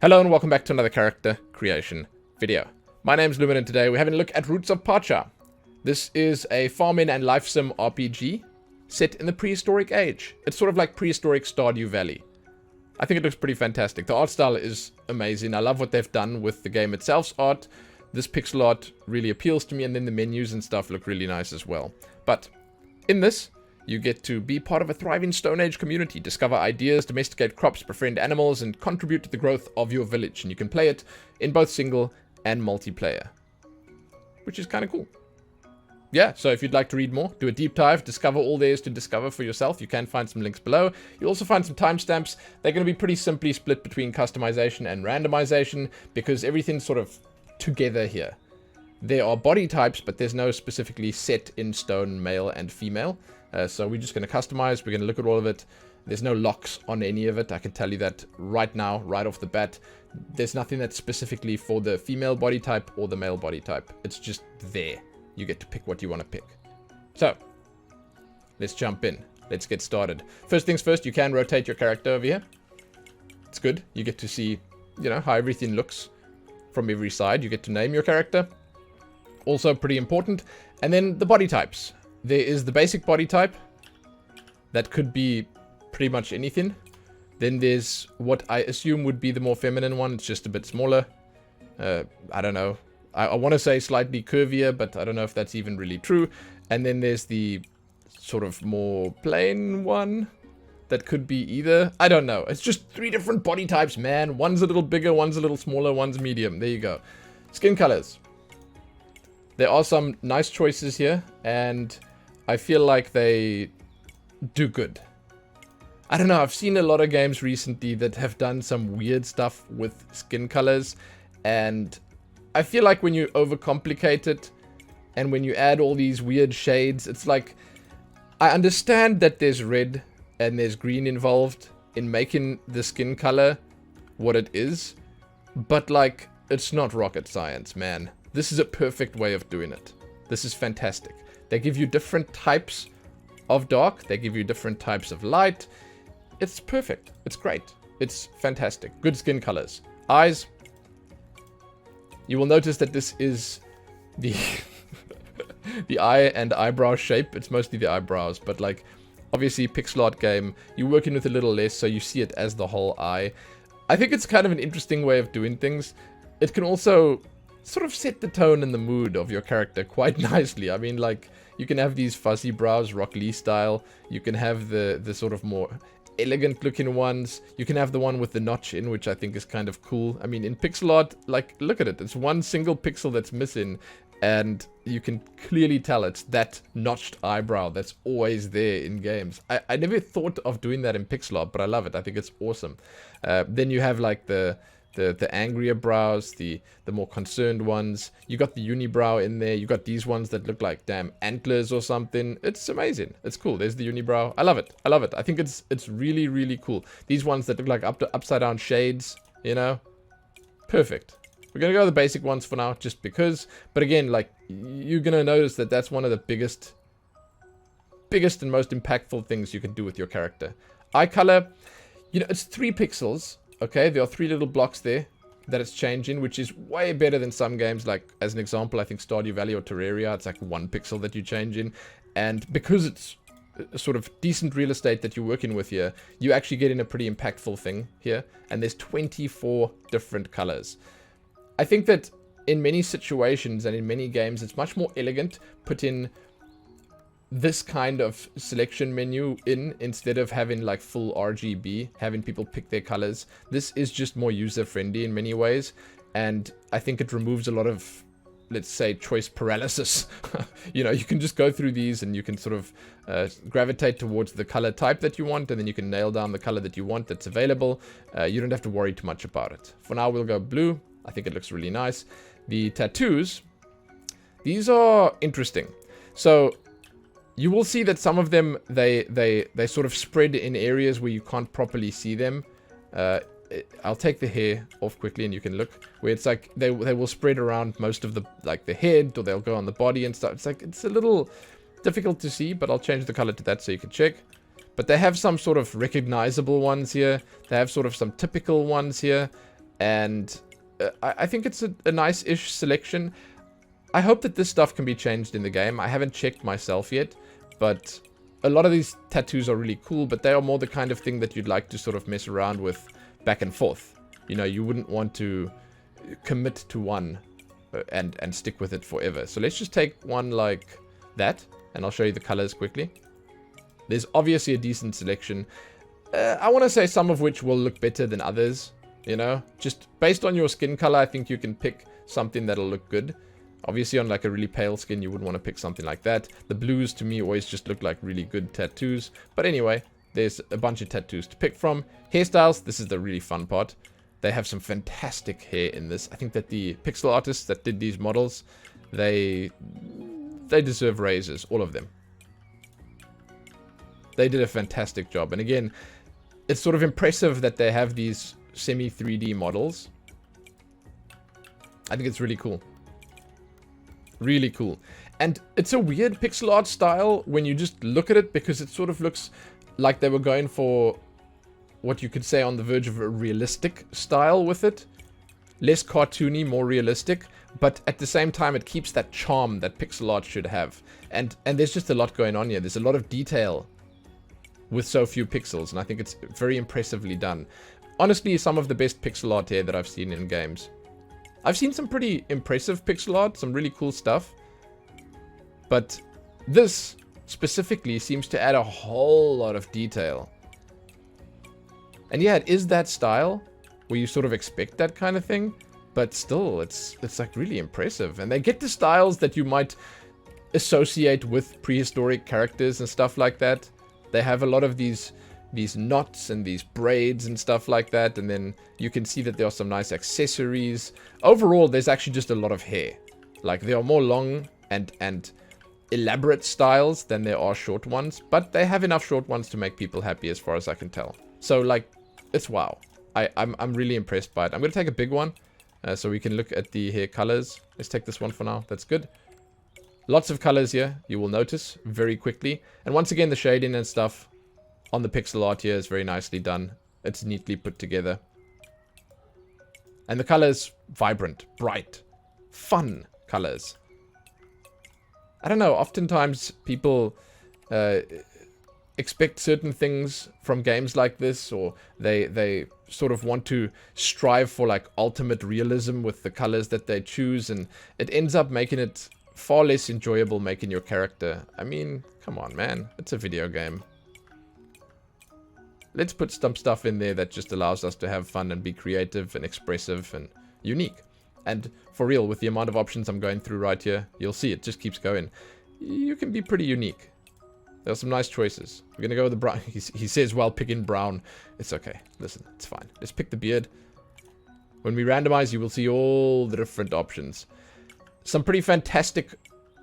Hello and welcome back to another character creation video. My name's Lumin and today we're having a look at Roots of Pacha. This is a farming and life sim RPG set in the prehistoric age. It's sort of like prehistoric Stardew Valley. I think it looks pretty fantastic. The art style is amazing. I love what they've done with the game itself's art. This pixel art really appeals to me, and then the menus and stuff look really nice as well. But in this, you get to be part of a thriving Stone Age community, discover ideas, domesticate crops, befriend animals, and contribute to the growth of your village. And you can play it in both single and multiplayer, which is kind of cool. Yeah, so if you'd like to read more, do a deep dive, discover all there is to discover for yourself, you can find some links below. You'll also find some timestamps. They're going to be pretty simply split between customization and randomization, because everything's sort of together here. There are body types, but there's no specifically set in stone male and female. So we're just going to customize. We're going to look at all of it. There's no locks on any of it. I can tell you that right now, right off the bat. There's nothing that's specifically for the female body type or the male body type. It's just there. You get to pick what you want to pick. So, let's jump in. Let's get started. First things first, you can rotate your character over here. It's good. You get to see, how everything looks from every side. You get to name your character. Also pretty important. And then the body types. There is the basic body type. That could be pretty much anything. Then there's what I assume would be the more feminine one. It's just a bit smaller. I don't know. I want to say slightly curvier, but I don't know if that's even really true. And then there's the sort of more plain one. That could be either. I don't know. It's just 3 different body types, man. One's a little bigger, one's a little smaller, one's medium. There you go. Skin colors. There are some nice choices here, and I feel like they do good. I don't know, I've seen a lot of games recently that have done some weird stuff with skin colors, and I feel like when you overcomplicate it, and when you add all these weird shades, it's like, I understand that there's red and there's green involved in making the skin color what it is, but like, it's not rocket science, man. This is a perfect way of doing it. This is fantastic. They give you different types of dark. They give you different types of light. It's perfect. It's great. It's fantastic. Good skin colors. Eyes. You will notice that this is the the eye and eyebrow shape. It's mostly the eyebrows, but like obviously pixel art game, you're working with a little less, so you see it as the whole eye. I think it's kind of an interesting way of doing things. It can also sort of set the tone and the mood of your character quite nicely. I mean, like, you can have these fuzzy brows, Rock Lee style. You can have the sort of more elegant looking ones. You can have the one with the notch in, which I think is kind of cool. I mean, in pixel art, like, look at it. It's one single pixel that's missing, and you can clearly tell it's that notched eyebrow that's always there in games. I never thought of doing that in pixel art, but I love it. I think it's awesome. Then you have, like, the angrier brows, the more concerned ones. You got the unibrow in there. You got these ones that look like damn antlers or something. It's amazing. It's cool. There's the unibrow. I love it. I love it. I think it's really, really cool. These ones that look like upside down shades, Perfect. We're going to go with the basic ones for now, just because. But again, like, you're going to notice that that's one of the biggest and most impactful things you can do with your character. Eye color, it's 3 pixels. Okay, there are 3 little blocks there that it's changing, which is way better than some games. Like, as an example, I think Stardew Valley or Terraria, it's like 1 pixel that you change in. And because it's a sort of decent real estate that you're working with here, you actually get in a pretty impactful thing here. And there's 24 different colors. I think that in many situations and in many games, it's much more elegant putting this kind of selection menu in instead of having like full RGB, having people pick their colors. This is just more user friendly in many ways, and I think it removes a lot of, let's say, choice paralysis. You can just go through these and you can sort of gravitate towards the color type that you want, and then you can nail down the color that you want that's available. You don't have to worry too much about it. For now, we'll go blue. I think it looks really nice. The tattoos, these are interesting. So you will see that some of them, they sort of spread in areas where you can't properly see them. I'll take the hair off quickly and you can look. Where it's like, they will spread around most of the, like the head, or they'll go on the body and stuff. It's like, it's a little difficult to see, but I'll change the color to that so you can check. But they have some sort of recognizable ones here. They have sort of some typical ones here. And I think it's a nice-ish selection. I hope that this stuff can be changed in the game. I haven't checked myself yet, but a lot of these tattoos are really cool, but they are more the kind of thing that you'd like to sort of mess around with back and forth. You know, you wouldn't want to commit to one and stick with it forever. So let's just take one like that, and I'll show you the colors quickly. There's obviously a decent selection. I want to say some of which will look better than others, you know. Just based on your skin color, I think you can pick something that'll look good. Obviously, on like a really pale skin, you wouldn't want to pick something like that. The blues, to me, always just look like really good tattoos. But anyway, there's a bunch of tattoos to pick from. Hairstyles, this is the really fun part. They have some fantastic hair in this. I think that the pixel artists that did these models, they deserve raises, all of them. They did a fantastic job. And again, it's sort of impressive that they have these semi-3D models. I think it's really cool. Really cool. And it's a weird pixel art style when you just look at it, because it sort of looks like they were going for what you could say on the verge of a realistic style with it. Less cartoony, more realistic. But at the same time, it keeps that charm that pixel art should have. And there's just a lot going on here. There's a lot of detail with so few pixels. And I think it's very impressively done. Honestly, some of the best pixel art here that I've seen in games. I've seen some pretty impressive pixel art, some really cool stuff. But this specifically seems to add a whole lot of detail. And yeah, it is that style where you sort of expect that kind of thing. But still, it's like really impressive. And they get the styles that you might associate with prehistoric characters and stuff like that. They have a lot of these knots and these braids and stuff like that, and then you can see that there are some nice accessories. Overall, there's actually just a lot of hair. Like, there are more long and elaborate styles than there are short ones, but they have enough short ones to make people happy as far as I can tell. So, like, it's wow. I'm really impressed by it. I'm going to take a big one so we can look at the hair colors. Let's take this one for now. That's good. Lots of colors here, you will notice very quickly. And once again, the shading and stuff on the pixel art here is very nicely done. It's neatly put together. And the colors, vibrant, bright, fun colors. I don't know, oftentimes people expect certain things from games like this, or they sort of want to strive for like ultimate realism with the colors that they choose, and it ends up making it far less enjoyable making your character. I mean, come on, man. It's a video game. Let's put some stuff in there that just allows us to have fun and be creative and expressive and unique. And for real, with the amount of options I'm going through right here, you'll see it just keeps going. You can be pretty unique. There are some nice choices. We're going to go with the brown. He says, while picking brown. It's okay. Listen, it's fine. Let's pick the beard. When we randomize, you will see all the different options. Some pretty fantastic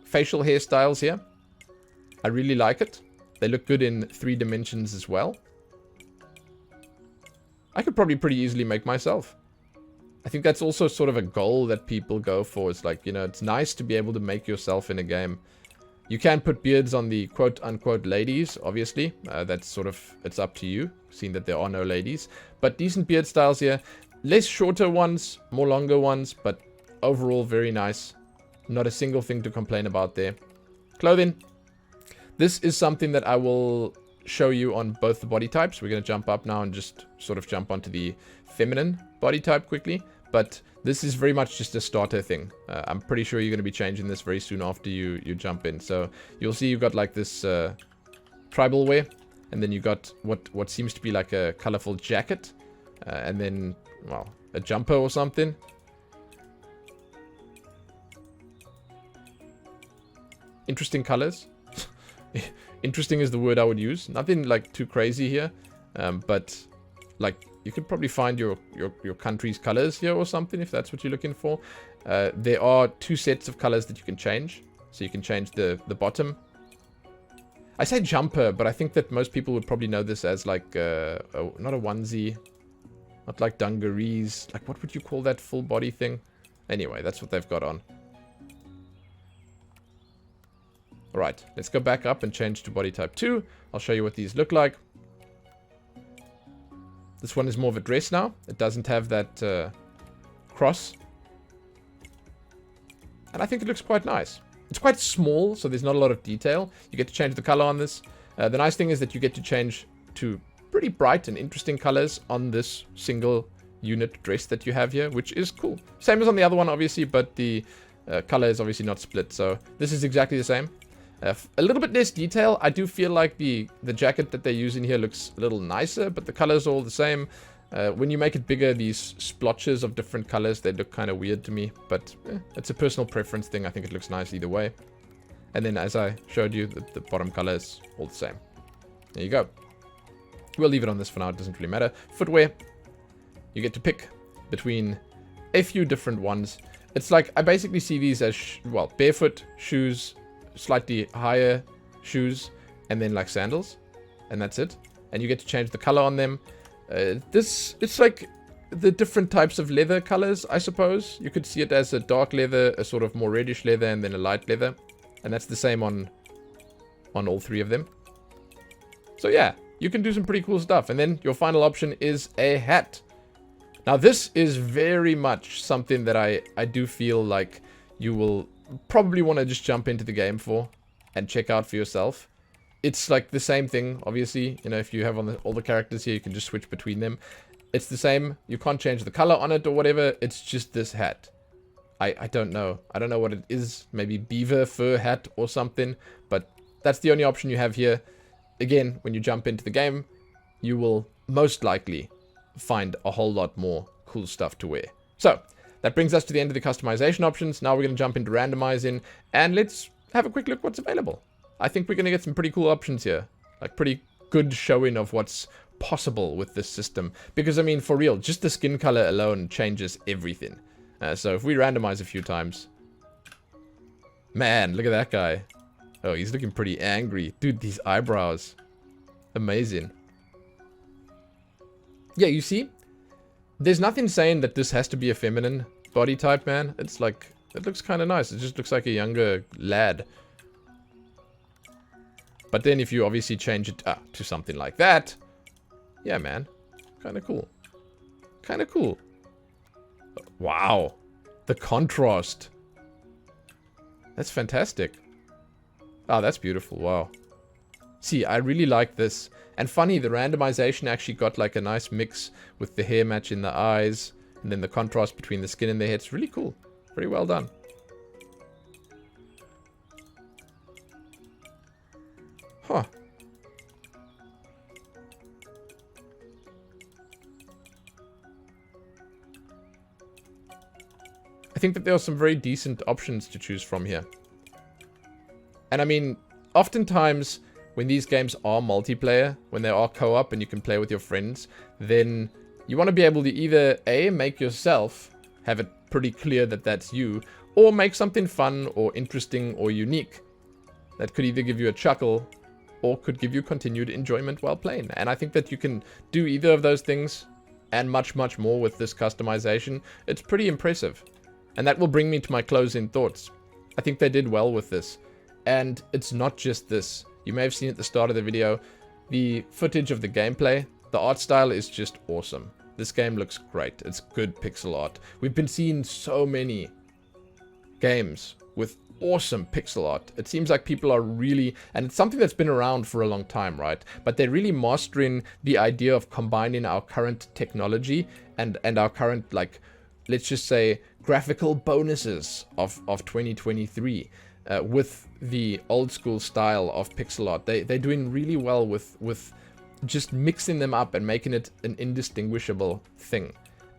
facial hairstyles here. I really like it. They look good in 3 dimensions as well. I could probably pretty easily make myself. I think that's also sort of a goal that people go for. It's like, you know, it's nice to be able to make yourself in a game. You can put beards on the quote-unquote ladies, obviously. That's sort of, it's up to you, seeing that there are no ladies. But decent beard styles here. Less shorter ones, more longer ones, but overall very nice. Not a single thing to complain about there. Clothing. This is something that I will show you on both the body types. We're going to jump up now and just sort of jump onto the feminine body type quickly. But this is very much just a starter thing. I'm pretty sure you're going to be changing this very soon after you jump in. So you'll see you've got like this tribal wear. And then you got what seems to be like a colorful jacket. And then, well, a jumper or something. Interesting colors. Interesting is the word I would use. Nothing like too crazy here. But like you could probably find your country's colors here or something if that's what you're looking for. There are 2 sets of colors that you can change. So you can change the bottom. I say jumper, but I think that most people would probably know this as like not a onesie. Not like dungarees. Like what would you call that full body thing? Anyway, that's what they've got on. Alright, let's go back up and change to body type 2. I'll show you what these look like. This one is more of a dress now. It doesn't have that cross. And I think it looks quite nice. It's quite small, so there's not a lot of detail. You get to change the color on this. The nice thing is that you get to change to pretty bright and interesting colors on this single unit dress that you have here, which is cool. Same as on the other one, obviously, but the color is obviously not split. So this is exactly the same. A little bit less detail. I do feel like the jacket that they use in here looks a little nicer, but the colors are all the same. When you make it bigger, these splotches of different colors, they look kind of weird to me, but it's a personal preference thing. I think it looks nice either way. And then as I showed you, the bottom color is all the same. There you go. We'll leave it on this for now. It doesn't really matter. Footwear. You get to pick between a few different ones. It's like, I basically see these as, well, barefoot shoes, slightly higher shoes, and then like sandals. And that's it. And you get to change the color on them. It's like the different types of leather colors, I suppose. You could see it as a dark leather, a sort of more reddish leather, and then a light leather. And that's the same on all three of them. So yeah, you can do some pretty cool stuff. And then your final option is a hat. Now this is very much something that I do feel like you will probably want to just jump into the game for and check out for yourself. It's like the same thing, obviously. You know, if you have all the characters here, you can just switch between them. It's the same. You can't change the color on it or whatever. It's just this hat. I don't know. I don't know what it is. Maybe beaver fur hat or something. But that's the only option you have here. Again, when you jump into the game, you will most likely find a whole lot more cool stuff to wear. So, that brings us to the end of the customization options. Now we're going to jump into randomizing. And let's have a quick look what's available. I think we're going to get some pretty cool options here. Like, pretty good showing of what's possible with this system. Because, I mean, for real, just the skin color alone changes everything. So if we randomize a few times... Man, look at that guy. Oh, he's looking pretty angry. Dude, these eyebrows. Amazing. Yeah, you see? There's nothing saying that this has to be a feminine body type, man. It's like... It looks kind of nice. It just looks like a younger lad. But then if you obviously change it to something like that... Yeah, man. Kind of cool. Kind of cool. Wow. The contrast. That's fantastic. Oh, that's beautiful. Wow. See, I really like this. And funny, the randomization actually got like a nice mix with the hair matching the eyes. And then the contrast between the skin and the head. It's really cool. Very well done. Huh. I think that there are some very decent options to choose from here. And I mean, oftentimes when these games are multiplayer, when they are co-op and you can play with your friends, then you want to be able to either A, make yourself, have it pretty clear that that's you, or make something fun or interesting or unique that could either give you a chuckle or could give you continued enjoyment while playing. And I think that you can do either of those things and much, much more with this customization. It's pretty impressive. And that will bring me to my closing thoughts. I think they did well with this. And it's not just this. You may have seen at the start of the video, the footage of the gameplay. The art style is just awesome. This game looks great. It's good pixel art. We've been seeing so many games with awesome pixel art. It seems like people are really, and it's something that's been around for a long time, right? But they're really mastering the idea of combining our current technology and our current, like, let's just say, graphical bonuses of 2023 with the old school style of pixel art. They're doing really well with just mixing them up and making it an indistinguishable thing.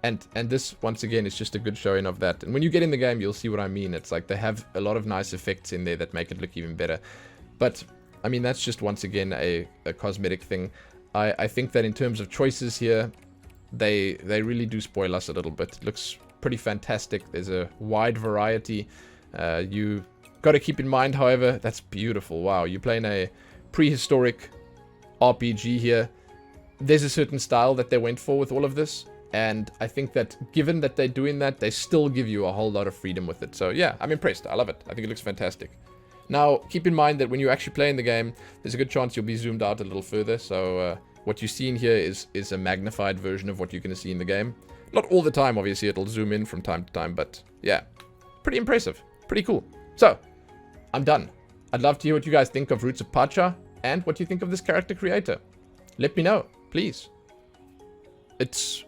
And this, once again, is just a good showing of that. And when you get in the game, you'll see what I mean. It's like they have a lot of nice effects in there that make it look even better. But, I mean, that's just, once again, a cosmetic thing. I think that in terms of choices here, they really do spoil us a little bit. It looks pretty fantastic. There's a wide variety. You got to keep in mind, however, that's beautiful. Wow, you're playing a prehistoric RPG here. There's a certain style that they went for with all of this. And I think that given that they're doing that, they still give you a whole lot of freedom with it. So yeah, I'm impressed. I love it. I think it looks fantastic. Now, keep in mind that when you actually play in the game, there's a good chance you'll be zoomed out a little further. So what you see in here is a magnified version of what you're going to see in the game. Not all the time, obviously. It'll zoom in from time to time, but yeah. Pretty impressive. Pretty cool. So, I'm done. I'd love to hear what you guys think of Roots of Pacha and what you think of this character creator. Let me know, please. It's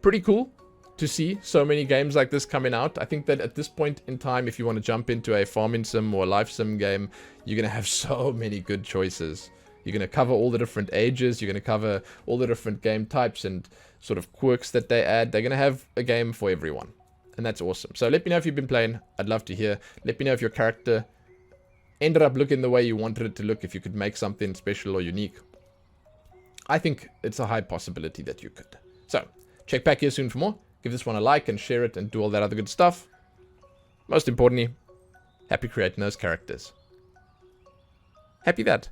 pretty cool to see so many games like this coming out. I think that at this point in time, if you want to jump into a farming sim or life sim game, you're going to have so many good choices. You're going to cover all the different ages. You're going to cover all the different game types and sort of quirks that they add. They're going to have a game for everyone. And that's awesome. So let me know if you've been playing. I'd love to hear. Let me know if your character ended up looking the way you wanted it to look, if you could make something special or unique. I think it's a high possibility that you could. So, check back here soon for more. Give this one a like and share it and do all that other good stuff. Most importantly, happy creating those characters. Happy that.